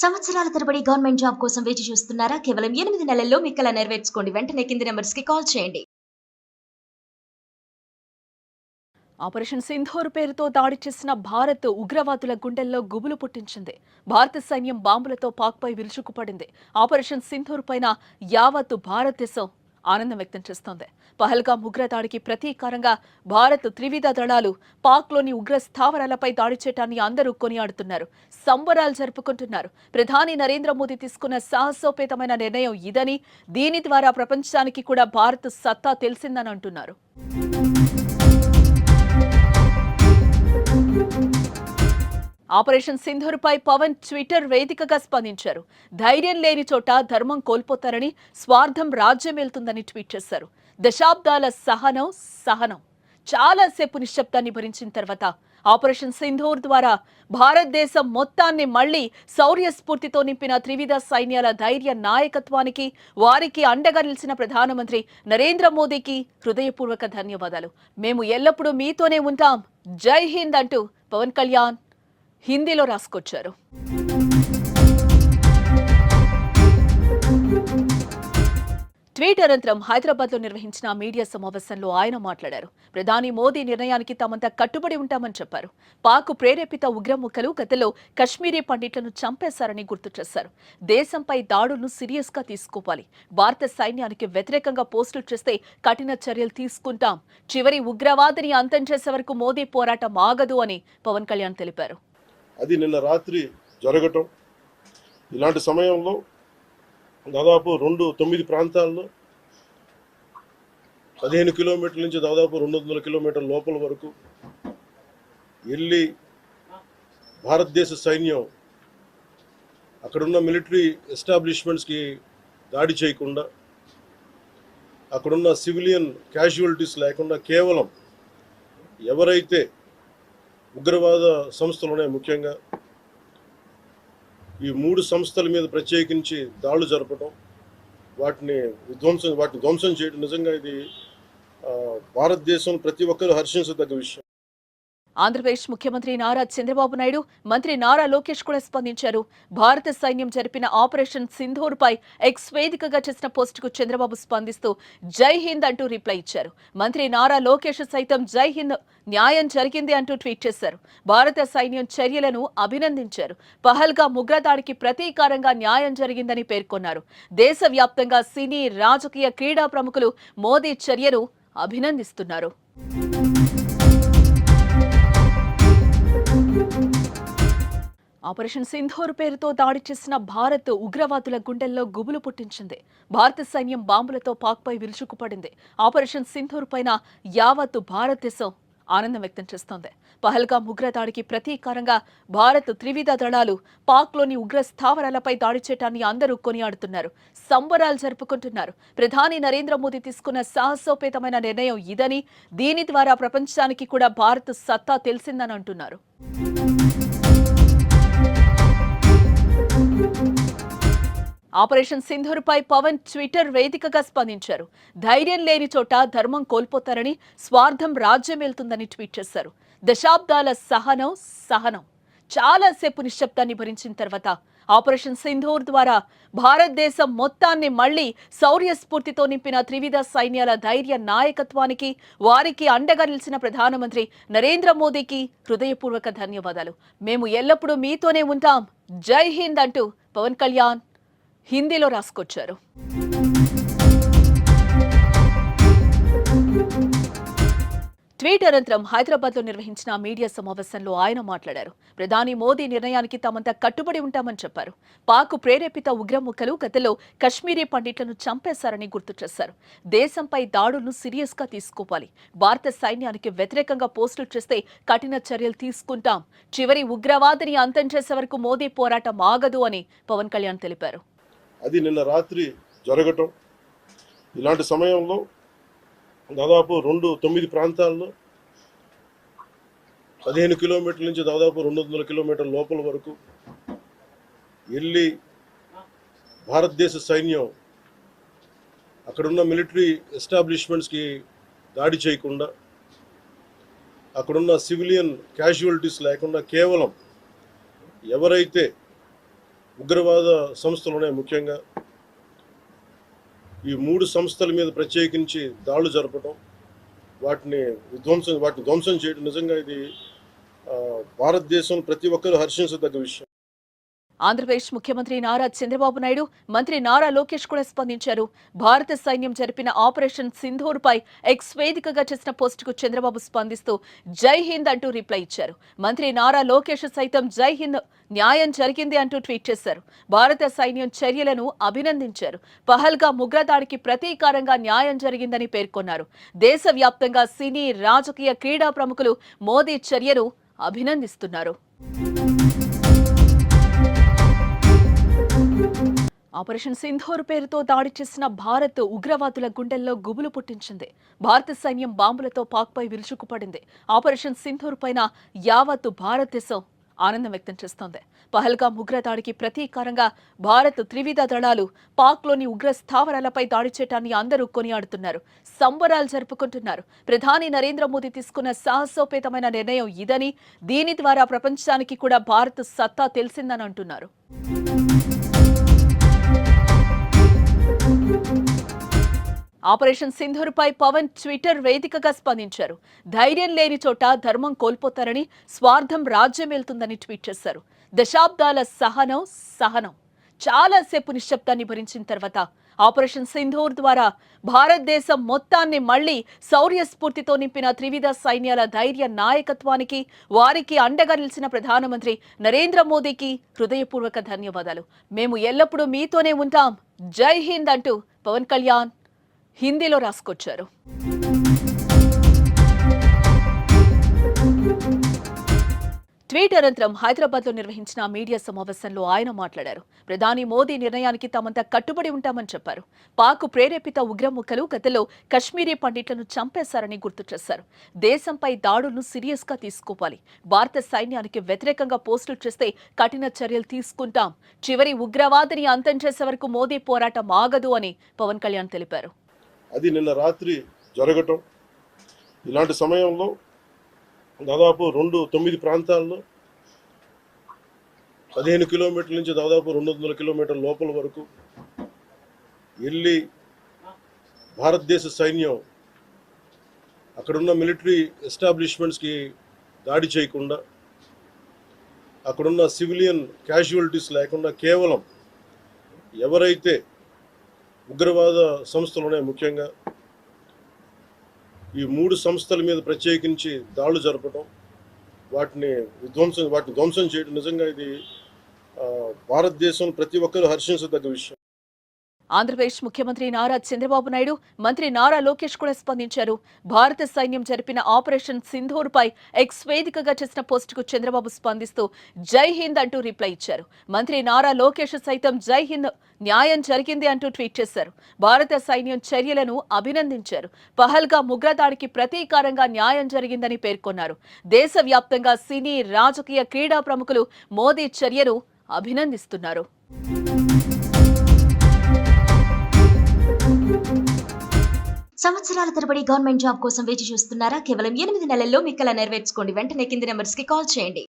సంవత్సరాల తరబడి government job కోసం వేచి చూస్తున్నారా? కేవలం 8 నెలల్లో మీ కల నెరవేర్చుకోండి. వెంటనే కింది నంబర్స్‌కి కాల్ చేయండి. ఆపరేషన్ సింధూర్ పేరుతో దాడి చేసిన భారత్ ఉగ్రవాదుల గుండెల్లో గుబులు పుట్టించింది. భారత సైన్యం బాంబులతో పాక్పై విరుచుకుపడింది. ఆపరేషన్ సింధూర్ పైన యావత్తు భారతదేశం ఆనందం వ్యక్తం చేస్తోంది. పహల్గామ్ ఉగ్రదాడికి ప్రతీకారంగా భారత్ త్రివిధ దళాలు పాక్లోని ఉగ్ర స్థావరాలపై దాడి చేయడాన్ని అందరూ కొనియాడుతున్నారు. సంబరాలు జరుపుకుంటున్నారు. ప్రధాని నరేంద్ర మోదీ తీసుకున్న సాహసోపేతమైన నిర్ణయం ఇదని, దీని ద్వారా ప్రపంచానికి కూడా భారత్ సత్తా తెలిసిందని అంటున్నారు. ఆపరేషన్ సింధూర్పై పవన్ ట్విట్టర్ వేదికగా స్పందించారు. ధైర్యం లేని చోట ధర్మం కోల్పోతారని, స్వార్థం రాజ్యమేలుతుందని ట్వీట్ చేశారు. దశాబ్దాల సహనం చాలాసేపు నిశ్శబ్దాన్ని భరించిన తర్వాత ఆపరేషన్ సింధూర్ ద్వారా భారతదేశం మొత్తాన్ని మళ్లీ శౌర్య స్ఫూర్తితో నింపిన త్రివిధ సైన్యాల ధైర్య నాయకత్వానికి, వారికి అండగా నిలిచిన ప్రధానమంత్రి నరేంద్ర మోదీకి హృదయపూర్వక ధన్యవాదాలు. మేము ఎల్లప్పుడూ మీతోనే ఉంటాం, జై హింద్ అంటూ పవన్ కళ్యాణ్ హిందీలో రాసుకొచ్చారు. ట్వీట్ అనంతరం హైదరాబాద్లో నిర్వహించిన మీడియా సమావేశంలో ఆయన మాట్లాడారు. ప్రధాని మోదీ నిర్ణయానికి తామంతా కట్టుబడి ఉంటామని చెప్పారు. పాక్ ప్రేరేపిత ఉగ్రముఖలు గతంలో కశ్మీరీ పండిట్లను చంపేశారని గుర్తు చేశారు. దేశంపై దాడులను సీరియస్ గా తీసుకోవాలి. భారత సైన్యానికి వ్యతిరేకంగా పోస్టులు చేస్తే కఠిన చర్యలు తీసుకుంటాం. చివరి ఉగ్రవాదిని అంతం చేసే వరకు మోదీ పోరాటం ఆగదు అని పవన్ కళ్యాణ్ తెలిపారు. అది నిన్న రాత్రి జరగటం, ఇలాంటి సమయంలో దాదాపు 9 ప్రాంతాల్లో 15 కిలోమీటర్ల నుంచి దాదాపు 200 కిలోమీటర్ల లోపల వరకు వెళ్ళి భారతదేశ సైన్యం అక్కడున్న మిలిటరీ ఎస్టాబ్లిష్మెంట్స్కి దాడి చేయకుండా, అక్కడున్న సివిలియన్ క్యాజువాలిటీస్ లేకుండా కేవలం ఎవరైతే ఉగ్రవాద సంస్థలు ఉన్నాయి, ముఖ్యంగా ఈ 3 సంస్థల మీద ప్రత్యేకించి దాడులు జరపడం, వాటిని ధ్వంసం చేయడం నిజంగా ఇది భారతదేశం ప్రతి ఒక్కరూ హర్షించదగ్గ విషయం. ఆంధ్రప్రదేశ్ ముఖ్యమంత్రి నారా చంద్రబాబు నాయుడు, మంత్రి నారా లోకేష్ కూడా స్పందించారు. భారత సైన్యం జరిపిన ఆపరేషన్ సింధూర్ పై ఎక్స్ వేదికగా చేసిన పోస్టుకు చంద్రబాబు స్పందిస్తూ జై హింద్ అంటూ రిప్లై ఇచ్చారు. మంత్రి నారా లోకేష్ సైతం జై హింద్, న్యాయం జరిగింది అంటూ ట్వీట్ చేశారు. భారత సైన్యం చర్యలను అభినందించారు. పహల్గామ్ ఉగ్రదాడికి ప్రతీకారంగా న్యాయం జరిగిందని పేర్కొన్నారు. దేశవ్యాప్తంగా సినీ, రాజకీయ, క్రీడా ప్రముఖులు మోదీ చర్యను అభినందిస్తున్నారు. ఆపరేషన్ సింధూర్ పేరుతో దాడి చేసిన భారత్ ఉగ్రవాదుల గుండెల్లో గుబులు పుట్టించింది. భారత సైన్యం బాంబులతో పాక్పై విరుచుకుపడింది. ఆపరేషన్ సింధూర్ పైన యావత్తు భారతదేశం ఆనందం వ్యక్తం చేస్తోంది. పహల్గామ్ ఉగ్రదాడికి ప్రతీకారంగా భారత్ త్రివిధ దళాలు పాక్లోని ఉగ్ర స్థావరాలపై దాడి చేయడాన్ని అందరూ కొనియాడుతున్నారు. సంబరాలు జరుపుకుంటున్నారు. ప్రధాని నరేంద్ర మోదీ తీసుకున్న సాహసోపేతమైన నిర్ణయం ఇదని, దీని ద్వారా ప్రపంచానికి కూడా భారత్ సత్తా తెలిసిందని అంటున్నారు. ఆపరేషన్ సింధూర్ పై పవన్ ట్విట్టర్ వేదికగా స్పందించారు. ధైర్యం లేని చోట ధర్మం కోల్పోతారని, స్వార్థం రాజ్యమేలుతుందని ట్వీట్ చేశారు. దశాబ్దాల సహనం చాలాసేపు నిశ్శబ్దాన్ని భరించిన తర్వాత ఆపరేషన్ సింధూర్ ద్వారా భారతదేశం మొత్తాన్ని మళ్లీ శౌర్య స్ఫూర్తితో నింపిన త్రివిధ సైన్యాల ధైర్య నాయకత్వానికి, వారికి అండగా నిలిచిన ప్రధానమంత్రి నరేంద్ర మోదీకి హృదయపూర్వక ధన్యవాదాలు. మేము ఎల్లప్పుడూ మీతోనే ఉంటాం, జై హింద్ అంటూ పవన్ కళ్యాణ్ హిందీలో రాసుకొచ్చారు. ట్వీట్ అనంతరం హైదరాబాద్లో నిర్వహించిన మీడియా సమావేశంలో ఆయన మాట్లాడారు. ప్రధాని మోదీ నిర్ణయానికి తామంతా కట్టుబడి ఉంటామని చెప్పారు. పాక్ ప్రేరేపిత ఉగ్రముఖలు గతంలో కశ్మీరీ పండిట్లను చంపేశారని గుర్తు చేశారు. దేశంపై దాడులను సీరియస్ గా తీసుకోవాలి. భారత సైన్యానికి వ్యతిరేకంగా పోస్టులు చేస్తే కఠిన చర్యలు తీసుకుంటాం. చివరి ఉగ్రవాదిని అంతం చేసే వరకు మోదీ పోరాటం ఆగదు అని పవన్ కళ్యాణ్ తెలిపారు. అది నిన్న రాత్రి జరగటం, ఇలాంటి సమయంలో దాదాపు 9 ప్రాంతాల్లో 15 కిలోమీటర్ల నుంచి దాదాపు 200 కిలోమీటర్ల లోపల వరకు వెళ్ళి భారతదేశ సైన్యం అక్కడున్న మిలిటరీ ఎస్టాబ్లిష్మెంట్స్కి దాడి చేయకుండా, అక్కడున్న సివిలియన్ క్యాజువాలిటీస్ లేకుండా కేవలం ఎవరైతే ఉగ్రవాద సంస్థలు ఉన్నాయి. ముఖ్యంగా ఈ 3 సంస్థల మీద ప్రత్యేకించి దాడులు జరపడం, వాటిని ధ్వంసం చేయడం నిజంగా ఇది భారతదేశం ప్రతి ఒక్కరూ హర్షించదగ్గ విషయం. ఆంధ్రప్రదేశ్ ముఖ్యమంత్రి నారా చంద్రబాబు నాయుడు, మంత్రి నారా లోకేష్ కూడా స్పందించారు. భారత సైన్యం జరిపిన ఆపరేషన్ సింధూర్ పై ఎక్స్ వేదికగా చేసిన పోస్టుకు చంద్రబాబు స్పందిస్తూ జై హింద్ అంటూ రిప్లై ఇచ్చారు. మంత్రి నారా లోకేష్ సైతం జై హింద్, న్యాయం జరిగింది అంటూ ట్వీట్ చేశారు. భారత సైన్యం చర్యలను అభినందించారు. పహల్గామ్ ఉగ్రదాడికి ప్రతీకారంగా న్యాయం జరిగిందని పేర్కొన్నారు. దేశవ్యాప్తంగా సినీ, రాజకీయ, క్రీడా ప్రముఖులు మోదీ చర్యను అభినందిస్తున్నారు. ఆపరేషన్ సింధూర్ పేరుతో దాడి చేసిన భారత్ ఉగ్రవాదుల గుండెల్లో గుబులు పుట్టించింది. భారత సైన్యం బాంబులతో పాక్పై విరుచుకుపడింది. ఆపరేషన్ సింధూర్ పైన యావత్తు భారతదేశం ఆనందం వ్యక్తం చేస్తోంది. పహల్గామ్ ఉగ్రదాడికి ప్రతీకారంగా భారత్ త్రివిధ దళాలు పాక్లోని ఉగ్ర స్థావరాలపై దాడి చేయడాన్ని అందరూ కొనియాడుతున్నారు, సంబరాలు జరుపుకుంటున్నారు. ప్రధాని నరేంద్ర మోదీ తీసుకున్న సాహసోపేతమైన నిర్ణయం ఇదని, దీని ద్వారా ప్రపంచానికి కూడా భారత్ సత్తా తెలిసిందని అంటున్నారు. ఆపరేషన్ సింధూర్ పై పవన్ ట్విట్టర్ వేదికగా స్పందించారు. ధైర్యం లేని చోట ధర్మం కోల్పోతారని, స్వార్థం రాజ్యమేలుతుందని ట్వీట్ చేశారు. దశాబ్దాల సహనం చాలాసేపు నిశ్శబ్దాన్ని భరించిన తర్వాత ఆపరేషన్ సింధూర్ ద్వారా భారతదేశం మొత్తాన్ని మళ్లీ శౌర్య స్ఫూర్తితో నింపిన త్రివిధ సైన్యాల ధైర్య నాయకత్వానికి, వారికి అండగా నిలిచిన ప్రధానమంత్రి నరేంద్ర మోదీకి హృదయపూర్వక ధన్యవాదాలు. మేము ఎల్లప్పుడూ మీతోనే ఉంటాం, జై హింద్ అంటూ పవన్ కళ్యాణ్ హిందీలో రాసుకొచ్చారు. ట్వీట్ అనంతరం హైదరాబాద్లో నిర్వహించిన మీడియా సమావేశంలో ఆయన మాట్లాడారు. ప్రధాని మోదీ నిర్ణయానికి తామంతా కట్టుబడి ఉంటామని చెప్పారు. పాక్ ప్రేరేపిత ఉగ్రముఖలు గతంలో కశ్మీరీ పండిట్లను చంపేశారని గుర్తు చేశారు. దేశంపై దాడులను సీరియస్ గా తీసుకోవాలి. భారత సైన్యానికి వ్యతిరేకంగా పోస్టులు చేస్తే కఠిన చర్యలు తీసుకుంటాం. చివరి ఉగ్రవాదిని అంతం చేసే వరకు మోదీ పోరాటం ఆగదు అని పవన్ కళ్యాణ్ తెలిపారు. అది నిన్న రాత్రి జరగటం, ఇలాంటి సమయంలో దాదాపు 9 ప్రాంతాల్లో 15 కిలోమీటర్ల నుంచి దాదాపు 200 కిలోమీటర్ల లోపల వరకు వెళ్ళి భారతదేశ సైన్యం అక్కడున్న మిలిటరీ ఎస్టాబ్లిష్మెంట్స్కి దాడి చేయకుండా, అక్కడున్న సివిలియన్ క్యాజువాలిటీస్ లేకుండా కేవలం ఎవరైతే ఉగ్రవాద సంస్థలు ఉన్నాయి, ముఖ్యంగా ఈ 3 సంస్థల మీద ప్రత్యేకించి దాడులు జరపడం, వాటిని ధ్వంసం చేయడం నిజంగా ఇది భారతదేశం ప్రతి ఒక్కరూ హర్షించదగ్గ విషయం. ఆంధ్రప్రదేశ్ ముఖ్యమంత్రి నారా చంద్రబాబు నాయుడు, మంత్రి నారా లోకేష్ కూడా స్పందించారు. భారత సైన్యం జరిపిన ఆపరేషన్ సింధూర్ పై ఎక్స్ వేదికగా చేసిన పోస్టుకు చంద్రబాబు స్పందిస్తూ జై హింద్ అంటూ రిప్లై ఇచ్చారు. మంత్రి నారా లోకేష్ సైతం జై హింద్, న్యాయం జరిగింది అంటూ ట్వీట్ చేశారు. భారత సైన్యం చర్యలను అభినందించారు. పహల్గామ్ ఉగ్రదాడికి ప్రతీకారంగా న్యాయం జరిగిందని పేర్కొన్నారు. దేశవ్యాప్తంగా సినీ, రాజకీయ, క్రీడా ప్రముఖులు మోదీ చర్యను అభినందిస్తున్నారు. సంవత్సరాల తరబడి గవర్నమెంట్ జాబ్ కోసం వేచి చూస్తున్నారా? కేవలం 8 నెలల్లో మీ కల నెరవేర్చుకోండి. వెంటనే కింది నెంబర్స్ కి కాల్ చేయండి.